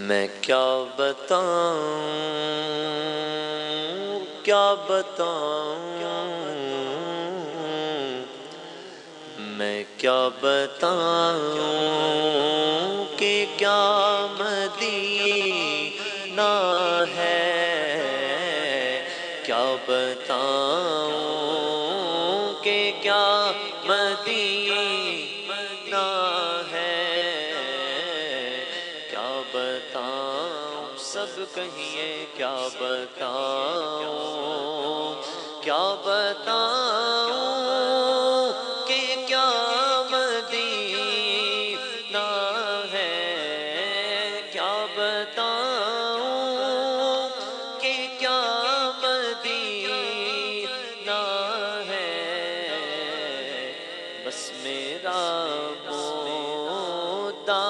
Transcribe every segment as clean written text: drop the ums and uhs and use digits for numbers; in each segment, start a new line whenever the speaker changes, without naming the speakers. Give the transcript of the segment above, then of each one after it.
میں کیا بتاؤں کیا بتاؤں میں کیا بتاؤں کہ کیا مدینہ ہے کیا بتاؤں کہ کیا مدینہ ہے کیا بتاؤں سب کہیے کیا بتاؤں کیا بتاؤں کہ کیا مدینہ ہے کیا بتاؤں کہ کیا مدینہ ہے بس میرا مدعا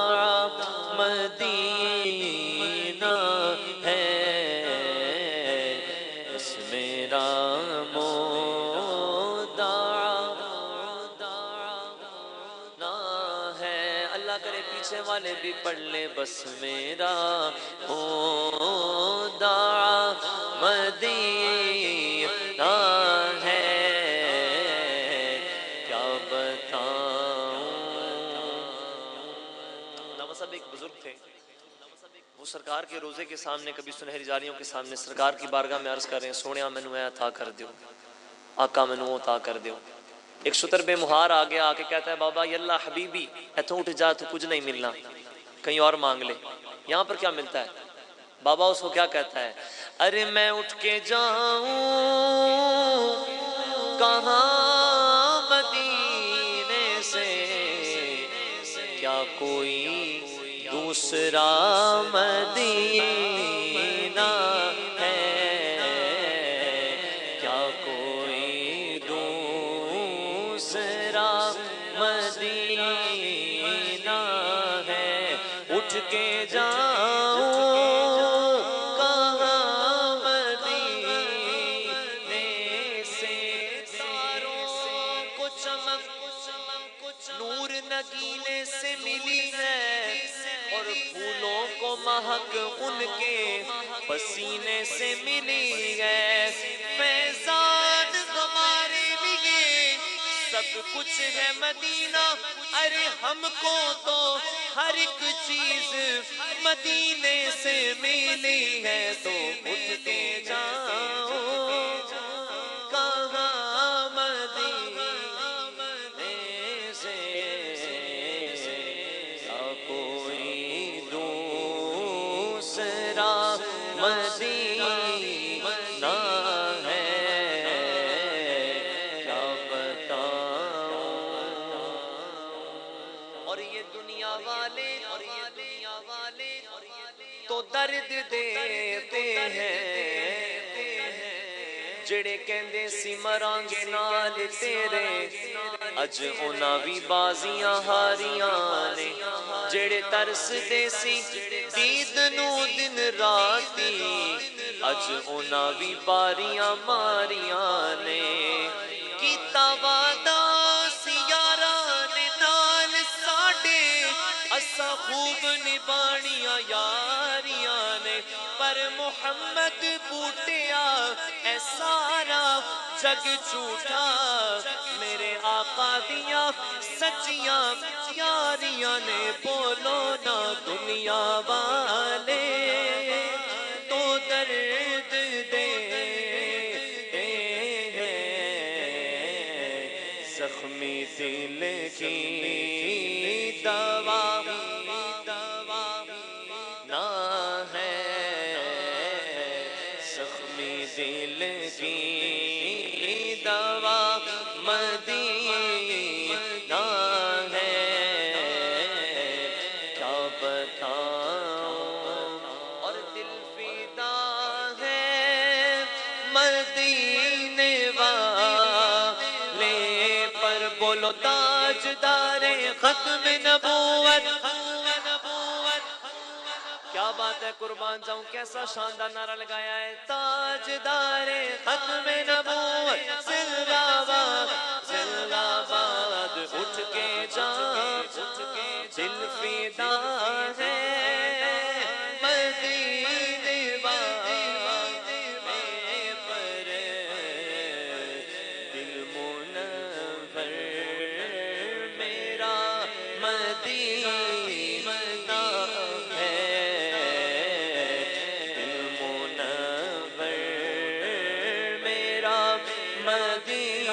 مدینہ ہے بس میرا کرے پیچھے والے بھی پڑھ لے بس میرا مدعا مدینہ ہے کیا بتاؤں علامہ صاحب ایک بزرگ تھے وہ سرکار کے روزے کے سامنے کبھی سنہری جاریوں کے سامنے سرکار کی بارگاہ میں عرض کر رہے ہیں سونیا مینوں اے عطا کر دیو آقا مینوں عطا کر دیو ایک شتر بے مہار آگے آ کے کہتا ہے بابا یاللہ حبیبی ایتھوں اٹھ جا تو کچھ نہیں ملنا کہیں اور مانگ لے یہاں پر کیا ملتا ہے بابا اس کو کیا کہتا ہے ارے میں اٹھ کے جاؤں کہاں مدینے سے کیا کوئی دوسرا مدینہ ہے کیا کوئی دوسرا مدینہ ہے اٹھ کے جاؤں کہاں مدینے سے تاروں کو چمک نور نگینے سے ملی ہے اور پھولوں کو مہک ان کے پسینے سے ملی ہے فیضان ہمارے لیے سب کچھ ہے مدینہ ارے ہم کو تو ہر ایک چیز مدینے سے ملی ہے تو اٹھ کے جاؤ کہاں مدینے سے کیا کوئی دوسرا مدینہ ہے کیا بتاؤں اور یہ دنیا والے تو درد دیتے ہیں جڑے کہندے سی مرانگے نال تیرے اج اونا بھی بازیاں ہاریاں نے جڑے ترس دے سی دید نو دن راتی اج اونا بھی باریاں ماریاں نے کیتا وعدہ سیاراں نے نال ساڈے اسا خوب نبانیاں یاریاں نے پر محمد بوٹیا اے سارا جگ جھوٹا میرے آقا دیاں سچیاں یاریاں نے بولو نا دنیا والے تو درد دیتے ہیں زخمی دل کی دوا نہ ہے زخمی دل کی دوا مدینہ ہے کیا بتاؤں اور دل فدا ہے مدینے والے پر بولو تاجدار ختم نبوت کیا بات ہے قربان جاؤں کیسا شاندار نعرہ لگایا ہے تاجدار ختم نبوت زندہ باد اٹھ کے جا دل فدا ہے
مدینہ